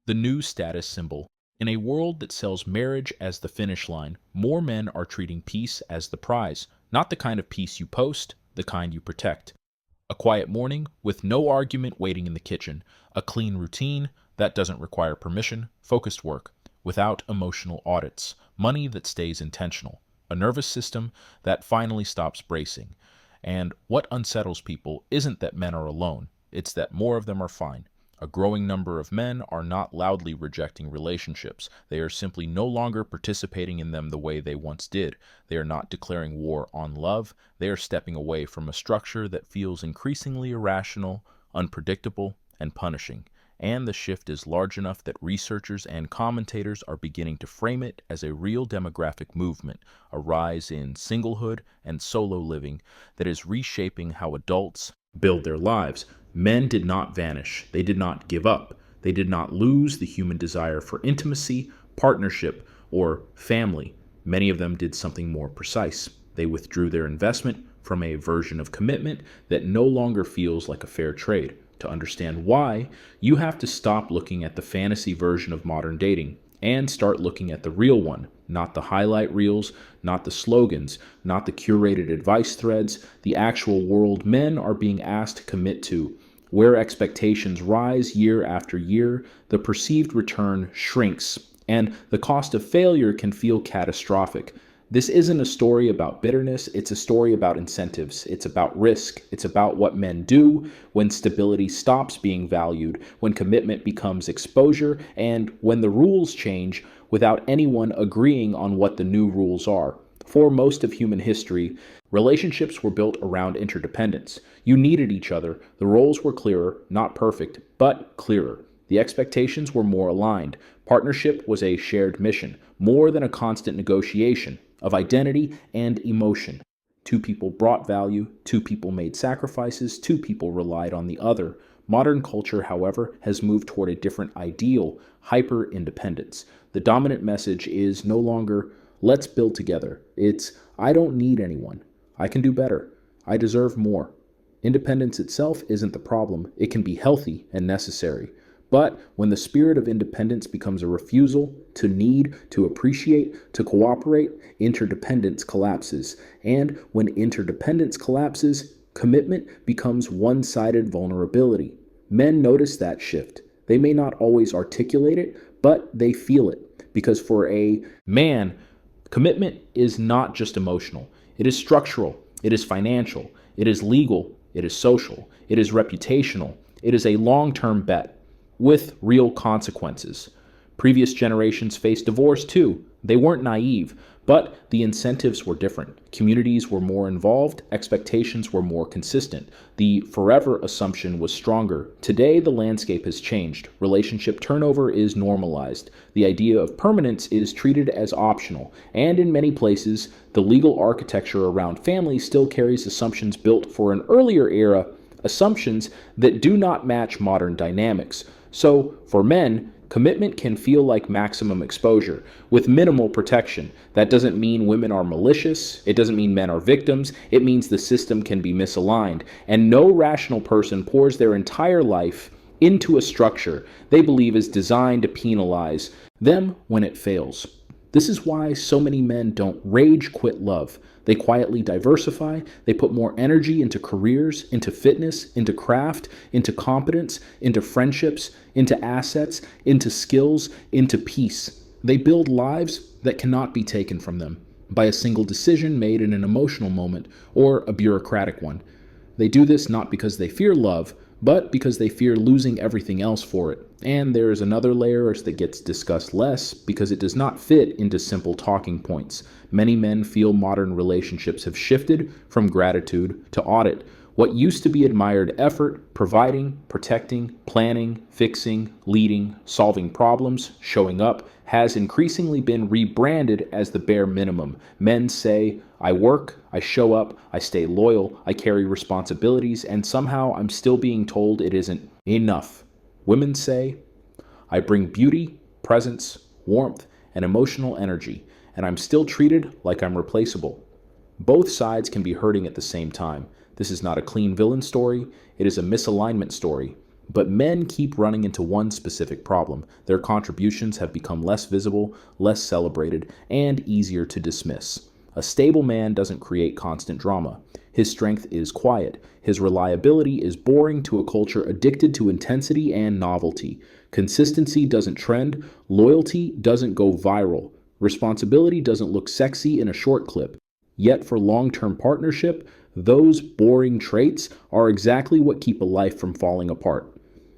The new status symbol. In a world that sells marriage as the finish line, more men are treating peace as the prize, not the kind of peace you post, the kind you protect. A quiet morning with no argument waiting in the kitchen, a clean routine that doesn't require permission, focused work, without emotional audits, money that stays intentional, a nervous system that finally stops bracing. And what unsettles people isn't that men are alone, it's that more of them are fine. A growing number of men are not loudly rejecting relationships. They are simply no longer participating in them the way they once did. They are not declaring war on love. They are stepping away from a structure that feels increasingly irrational, unpredictable, and punishing. And the shift is large enough that researchers and commentators are beginning to frame it as a real demographic movement, a rise in singlehood and solo living that is reshaping how adults build their lives. Men did not vanish. They did not give up. They did not lose the human desire for intimacy, partnership, or family. Many of them did something more precise. They withdrew their investment from a version of commitment that no longer feels like a fair trade. To understand why, you have to stop looking at the fantasy version of modern dating and start looking at the real one, not the highlight reels, not the slogans, not the curated advice threads, the actual world men are being asked to commit to. Where expectations rise year after year, the perceived return shrinks, and the cost of failure can feel catastrophic. This isn't a story about bitterness, it's a story about incentives. It's about risk. It's about what men do when stability stops being valued, when commitment becomes exposure, and when the rules change without anyone agreeing on what the new rules are. For most of human history, relationships were built around interdependence. You needed each other. The roles were clearer, not perfect, but clearer. The expectations were more aligned. Partnership was a shared mission, more than a constant negotiation of identity and emotion. Two people brought value, two people made sacrifices, two people relied on the other. Modern culture, however, has moved toward a different ideal, hyper-independence. The dominant message is no longer, let's build together. It's, I don't need anyone. I can do better. I deserve more. Independence itself isn't the problem. It can be healthy and necessary. But when the spirit of independence becomes a refusal to need, to appreciate, to cooperate, interdependence collapses. And when interdependence collapses, commitment becomes one-sided vulnerability. Men notice that shift. They may not always articulate it, but they feel it. Because for a man, commitment is not just emotional. It is structural. It is financial. It is legal. It is social. It is reputational. It is a long-term bet with real consequences. Previous generations faced divorce too. They weren't naive, but the incentives were different. Communities were more involved, expectations were more consistent. The forever assumption was stronger. Today, the landscape has changed. Relationship turnover is normalized. The idea of permanence is treated as optional, and in many places, the legal architecture around family still carries assumptions built for an earlier era, assumptions that do not match modern dynamics. So, for men, commitment can feel like maximum exposure, with minimal protection. That doesn't mean women are malicious, it doesn't mean men are victims, it means the system can be misaligned, and no rational person pours their entire life into a structure they believe is designed to penalize them when it fails. This is why so many men don't rage quit love. They quietly diversify, they put more energy into careers, into fitness, into craft, into competence, into friendships, into assets, into skills, into peace. They build lives that cannot be taken from them by a single decision made in an emotional moment or a bureaucratic one. They do this not because they fear love, but because they fear losing everything else for it. And there is another layer that gets discussed less because it does not fit into simple talking points. Many men feel modern relationships have shifted from gratitude to audit. What used to be admired effort, providing, protecting, planning, fixing, leading, solving problems, showing up, has increasingly been rebranded as the bare minimum. Men say, I work, I show up, I stay loyal, I carry responsibilities, and somehow I'm still being told it isn't enough. Women say, I bring beauty, presence, warmth, and emotional energy, and I'm still treated like I'm replaceable. Both sides can be hurting at the same time. This is not a clean villain story, it is a misalignment story. But men keep running into one specific problem. Their contributions have become less visible, less celebrated, and easier to dismiss. A stable man doesn't create constant drama. His strength is quiet. His reliability is boring to a culture addicted to intensity and novelty. Consistency doesn't trend. Loyalty doesn't go viral. Responsibility doesn't look sexy in a short clip. Yet for long-term partnership, those boring traits are exactly what keep a life from falling apart.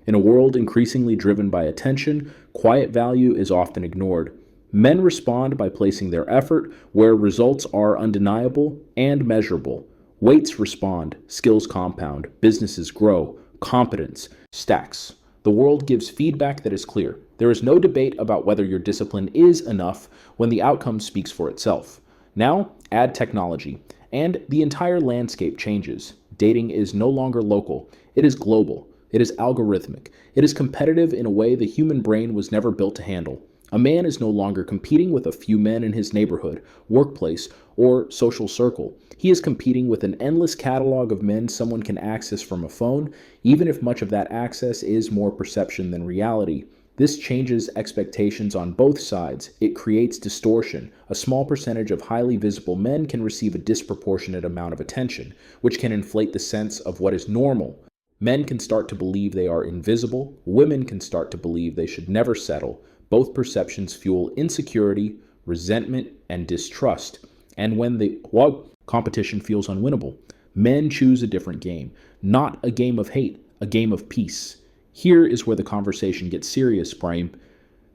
In a world increasingly driven by attention, quiet value is often ignored. Men respond by placing their effort where results are undeniable and measurable. Weights respond, skills compound, businesses grow, competence stacks. The world gives feedback that is clear. There is no debate about whether your discipline is enough when the outcome speaks for itself. Now, add technology, and the entire landscape changes. Dating is no longer local, it is global. It is algorithmic. It is competitive in a way the human brain was never built to handle. A man is no longer competing with a few men in his neighborhood, workplace, or social circle. He is competing with an endless catalog of men someone can access from a phone, even if much of that access is more perception than reality. This changes expectations on both sides. It creates distortion. A small percentage of highly visible men can receive a disproportionate amount of attention, which can inflate the sense of what is normal. Men can start to believe they are invisible. Women can start to believe they should never settle. Both perceptions fuel insecurity, resentment, and distrust. And when the competition feels unwinnable, men choose a different game. Not a game of hate, a game of peace. Here is where the conversation gets serious, Brian.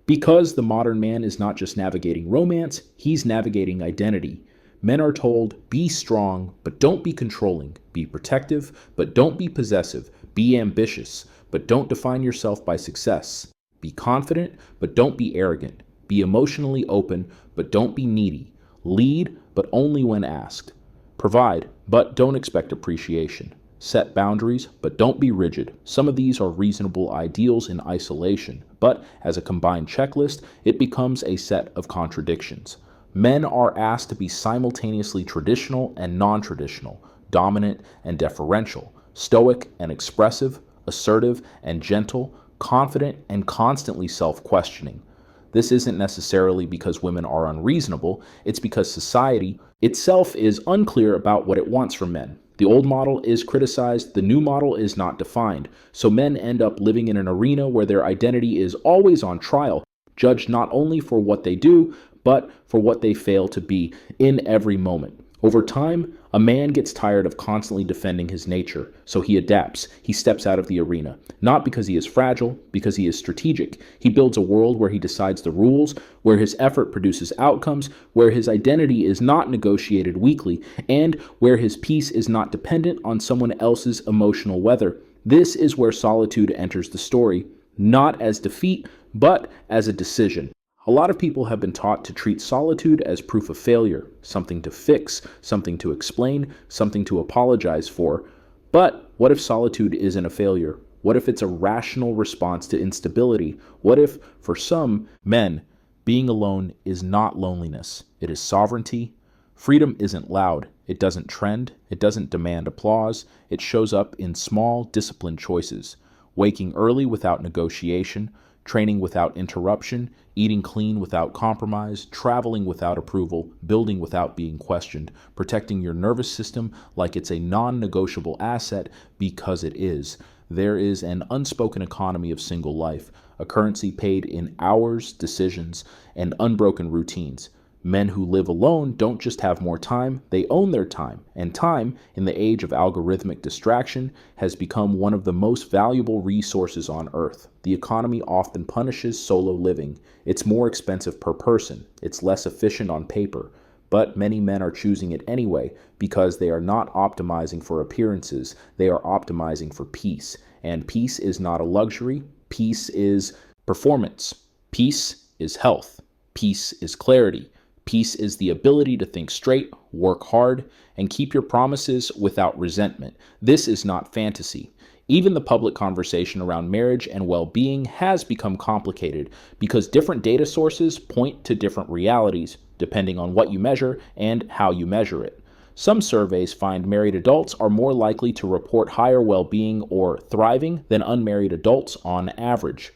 Because the modern man is not just navigating romance, he's navigating identity. Men are told, be strong, but don't be controlling. Be protective, but don't be possessive. Be ambitious, but don't define yourself by success. Be confident, but don't be arrogant. Be emotionally open, but don't be needy. Lead, but only when asked. Provide, but don't expect appreciation. Set boundaries, but don't be rigid. Some of these are reasonable ideals in isolation, but as a combined checklist, it becomes a set of contradictions. Men are asked to be simultaneously traditional and non-traditional, dominant and deferential, stoic and expressive, assertive and gentle, confident and constantly self-questioning. This isn't necessarily because women are unreasonable, it's because society itself is unclear about what it wants from men. The old model is criticized, the new model is not defined, so men end up living in an arena where their identity is always on trial, judged not only for what they do, but for what they fail to be in every moment. Over time, a man gets tired of constantly defending his nature, so he adapts. He steps out of the arena. Not because he is fragile, because he is strategic. He builds a world where he decides the rules, where his effort produces outcomes, where his identity is not negotiated weekly, and where his peace is not dependent on someone else's emotional weather. This is where solitude enters the story, not as defeat, but as a decision. A lot of people have been taught to treat solitude as proof of failure, something to fix, something to explain, something to apologize for. But what if solitude isn't a failure? What if it's a rational response to instability? What if, for some men, being alone is not loneliness, it is sovereignty? Freedom isn't loud, it doesn't trend, it doesn't demand applause, it shows up in small, disciplined choices. Waking early without negotiation, training without interruption, eating clean without compromise, traveling without approval, building without being questioned, protecting your nervous system like it's a non-negotiable asset because it is. There is an unspoken economy of single life, a currency paid in hours, decisions, and unbroken routines. Men who live alone don't just have more time, they own their time. And time, in the age of algorithmic distraction, has become one of the most valuable resources on Earth. The economy often punishes solo living. It's more expensive per person. It's less efficient on paper. But many men are choosing it anyway because they are not optimizing for appearances. They are optimizing for peace. And peace is not a luxury. Peace is performance. Peace is health. Peace is clarity. Peace is the ability to think straight, work hard, and keep your promises without resentment. This is not fantasy. Even the public conversation around marriage and well-being has become complicated because different data sources point to different realities, depending on what you measure and how you measure it. Some surveys find married adults are more likely to report higher well-being or thriving than unmarried adults on average.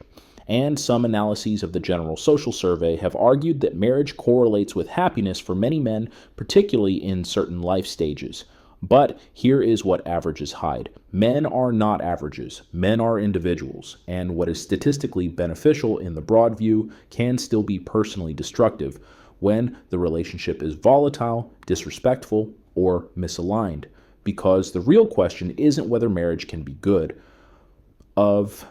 And some analyses of the General Social Survey have argued that marriage correlates with happiness for many men, particularly in certain life stages. But here is what averages hide. Men are not averages. Men are individuals. And what is statistically beneficial in the broad view can still be personally destructive when the relationship is volatile, disrespectful, or misaligned. Because the real question isn't whether marriage can be good. Of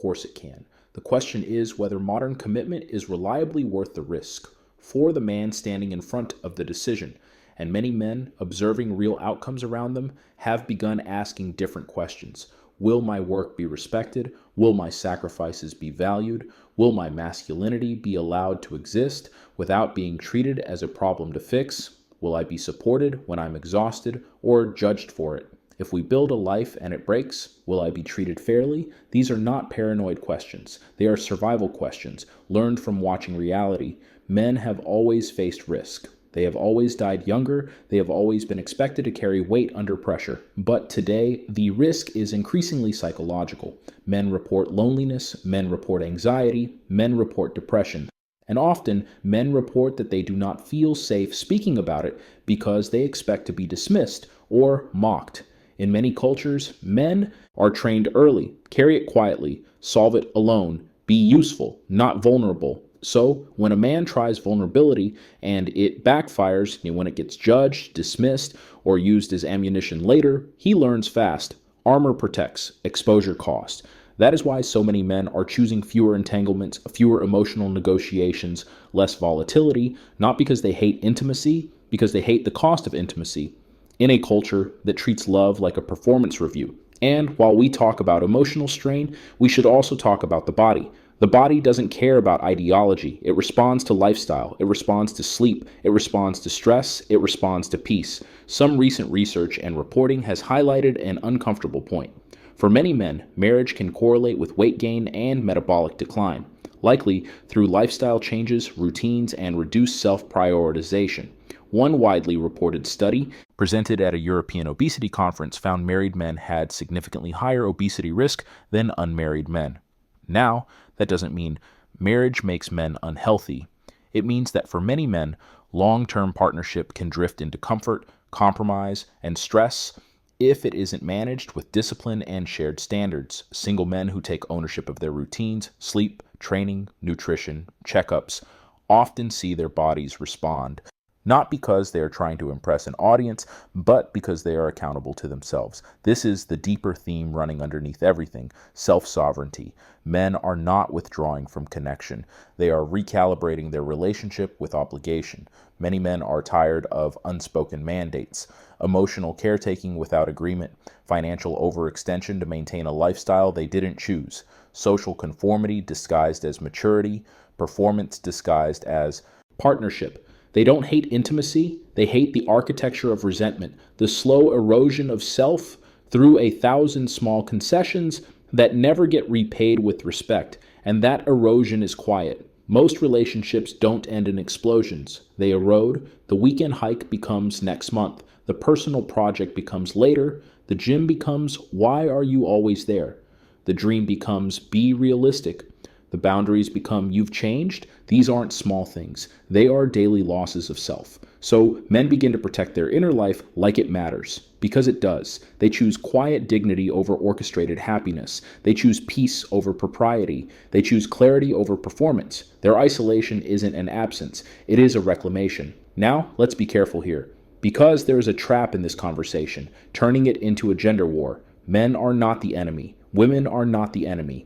course it can. The question is whether modern commitment is reliably worth the risk for the man standing in front of the decision. And many men, observing real outcomes around them, have begun asking different questions. Will my work be respected? Will my sacrifices be valued? Will my masculinity be allowed to exist without being treated as a problem to fix? Will I be supported when I'm exhausted or judged for it? If we build a life and it breaks, will I be treated fairly? These are not paranoid questions. They are survival questions, learned from watching reality. Men have always faced risk. They have always died younger. They have always been expected to carry weight under pressure. But today, the risk is increasingly psychological. Men report loneliness. Men report anxiety. Men report depression. And often, men report that they do not feel safe speaking about it because they expect to be dismissed or mocked. In many cultures, men are trained early, carry it quietly, solve it alone, be useful, not vulnerable. So when a man tries vulnerability and it backfires, when it gets judged, dismissed, or used as ammunition later, he learns fast. Armor protects, exposure costs. That is why so many men are choosing fewer entanglements, fewer emotional negotiations, less volatility, not because they hate intimacy, because they hate the cost of intimacy, in a culture that treats love like a performance review. And while we talk about emotional strain, we should also talk about the body. The body doesn't care about ideology. It responds to lifestyle. It responds to sleep. It responds to stress. It responds to peace. Some recent research and reporting has highlighted an uncomfortable point. For many men, marriage can correlate with weight gain and metabolic decline, likely through lifestyle changes, routines, and reduced self-prioritization. One widely reported study presented at a European obesity conference found married men had significantly higher obesity risk than unmarried men. Now, that doesn't mean marriage makes men unhealthy. It means that for many men, long-term partnership can drift into comfort, compromise, and stress if it isn't managed with discipline and shared standards. Single men who take ownership of their routines, sleep, training, nutrition, checkups, often see their bodies respond. Not because they are trying to impress an audience, but because they are accountable to themselves. This is the deeper theme running underneath everything: self-sovereignty. Men are not withdrawing from connection. They are recalibrating their relationship with obligation. Many men are tired of unspoken mandates, emotional caretaking without agreement, financial overextension to maintain a lifestyle they didn't choose, social conformity disguised as maturity, performance disguised as partnership. They don't hate intimacy. They hate the architecture of resentment, the slow erosion of self through 1,000 small concessions that never get repaid with respect. And that erosion is quiet. Most relationships don't end in explosions. They erode. The weekend hike becomes next month. The personal project becomes later. The gym becomes, why are you always there? The dream becomes, be realistic. The boundaries become, you've changed. These aren't small things. They are daily losses of self. So men begin to protect their inner life like it matters, because it does. They choose quiet dignity over orchestrated happiness. They choose peace over propriety. They choose clarity over performance. Their isolation isn't an absence. It is a reclamation. Now, let's be careful here, because there is a trap in this conversation, turning it into a gender war. Men are not the enemy. Women are not the enemy.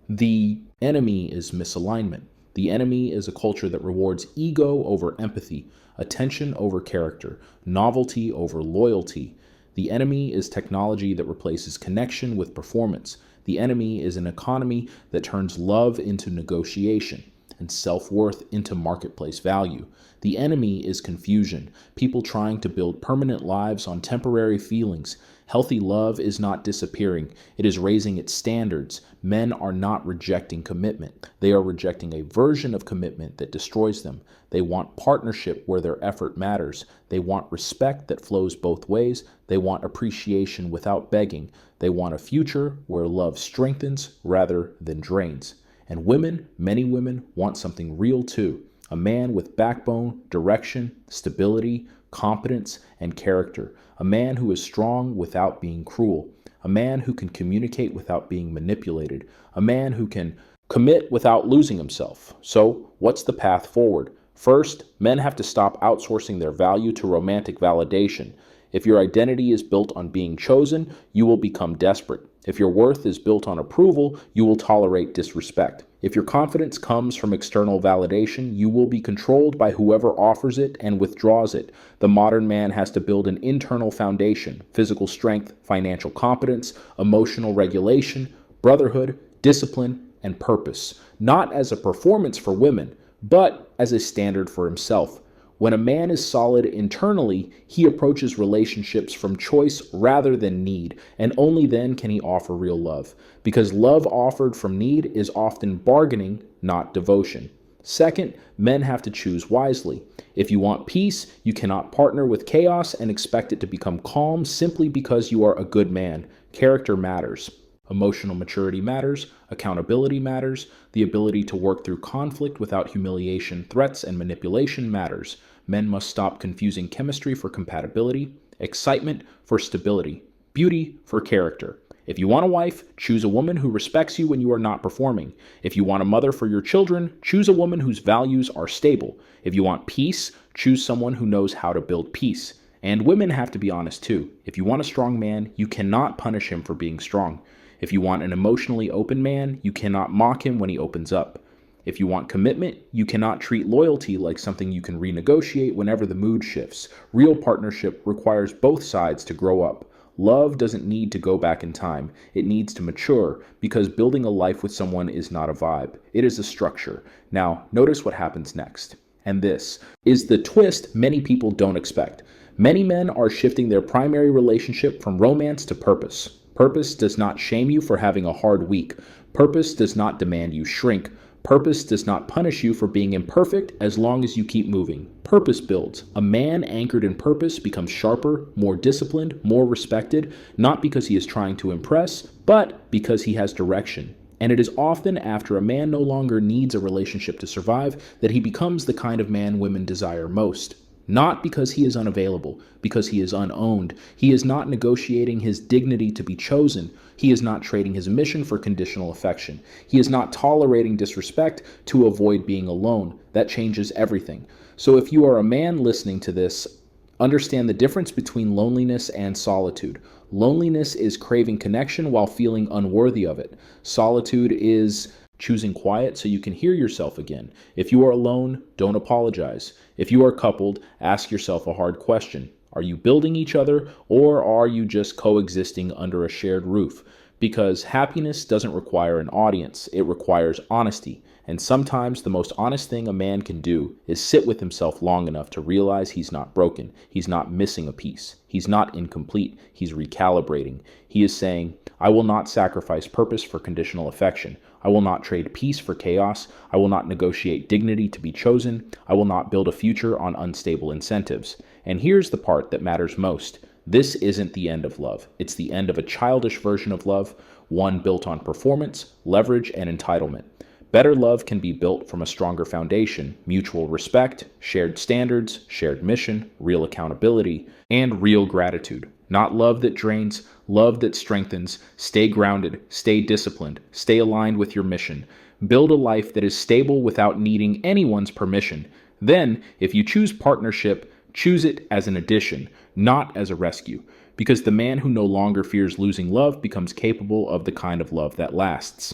The enemy is misalignment. The enemy is a culture that rewards ego over empathy, attention over character, novelty over loyalty. The enemy is technology that replaces connection with performance. The enemy is an economy that turns love into negotiation. and self-worth into marketplace value. The enemy is confusion, people trying to build permanent lives on temporary feelings. Healthy love is not disappearing, it is raising its standards. Men are not rejecting commitment. They are rejecting a version of commitment that destroys them. They want partnership where their effort matters. They want respect that flows both ways. They want appreciation without begging. They want a future where love strengthens rather than drains. And women, many women, want something real too. A man with backbone, direction, stability, competence, and character. A man who is strong without being cruel. A man who can communicate without being manipulated. A man who can commit without losing himself. So, what's the path forward? First, men have to stop outsourcing their value to romantic validation. If your identity is built on being chosen, you will become desperate. If your worth is built on approval, you will tolerate disrespect. If your confidence comes from external validation, you will be controlled by whoever offers it and withdraws it. The modern man has to build an internal foundation: physical strength, financial competence, emotional regulation, brotherhood, discipline, and purpose. Not as a performance for women, but as a standard for himself. When a man is solid internally, he approaches relationships from choice rather than need, and only then can he offer real love. Because love offered from need is often bargaining, not devotion. Second, men have to choose wisely. If you want peace, you cannot partner with chaos and expect it to become calm simply because you are a good man. Character matters. Emotional maturity matters, accountability matters, the ability to work through conflict without humiliation, threats, and manipulation matters. Men must stop confusing chemistry for compatibility, excitement for stability, beauty for character. If you want a wife, choose a woman who respects you when you are not performing. If you want a mother for your children, choose a woman whose values are stable. If you want peace, choose someone who knows how to build peace. And women have to be honest too. If you want a strong man, you cannot punish him for being strong. If you want an emotionally open man, you cannot mock him when he opens up. If you want commitment, you cannot treat loyalty like something you can renegotiate whenever the mood shifts. Real partnership requires both sides to grow up. Love doesn't need to go back in time. It needs to mature, because building a life with someone is not a vibe. It is a structure. Now, notice what happens next. And this is the twist many people don't expect. Many men are shifting their primary relationship from romance to purpose. Purpose does not shame you for having a hard week. Purpose does not demand you shrink. Purpose does not punish you for being imperfect as long as you keep moving. Purpose builds. A man anchored in purpose becomes sharper, more disciplined, more respected, not because he is trying to impress, but because he has direction. And it is often after a man no longer needs a relationship to survive that he becomes the kind of man women desire most. Not because he is unavailable, because he is unowned. He is not negotiating his dignity to be chosen. He is not trading his mission for conditional affection. He is not tolerating disrespect to avoid being alone. That changes everything. So if you are a man listening to this, understand the difference between loneliness and solitude. Loneliness is craving connection while feeling unworthy of it. Solitude is choosing quiet so you can hear yourself again. If you are alone, don't apologize. If you are coupled, ask yourself a hard question. Are you building each other, or are you just coexisting under a shared roof? Because happiness doesn't require an audience, it requires honesty. And sometimes the most honest thing a man can do is sit with himself long enough to realize he's not broken, he's not missing a piece, he's not incomplete, he's recalibrating. He is saying, I will not sacrifice purpose for conditional affection. I will not trade peace for chaos. I will not negotiate dignity to be chosen. I will not build a future on unstable incentives. And here's the part that matters most. This isn't the end of love. It's the end of a childish version of love, one built on performance, leverage, and entitlement. Better love can be built from a stronger foundation: mutual respect, shared standards, shared mission, real accountability, and real gratitude. Not love that drains, love that strengthens. Stay grounded, stay disciplined, stay aligned with your mission. Build a life that is stable without needing anyone's permission. Then, if you choose partnership, choose it as an addition, not as a rescue. Because the man who no longer fears losing love becomes capable of the kind of love that lasts.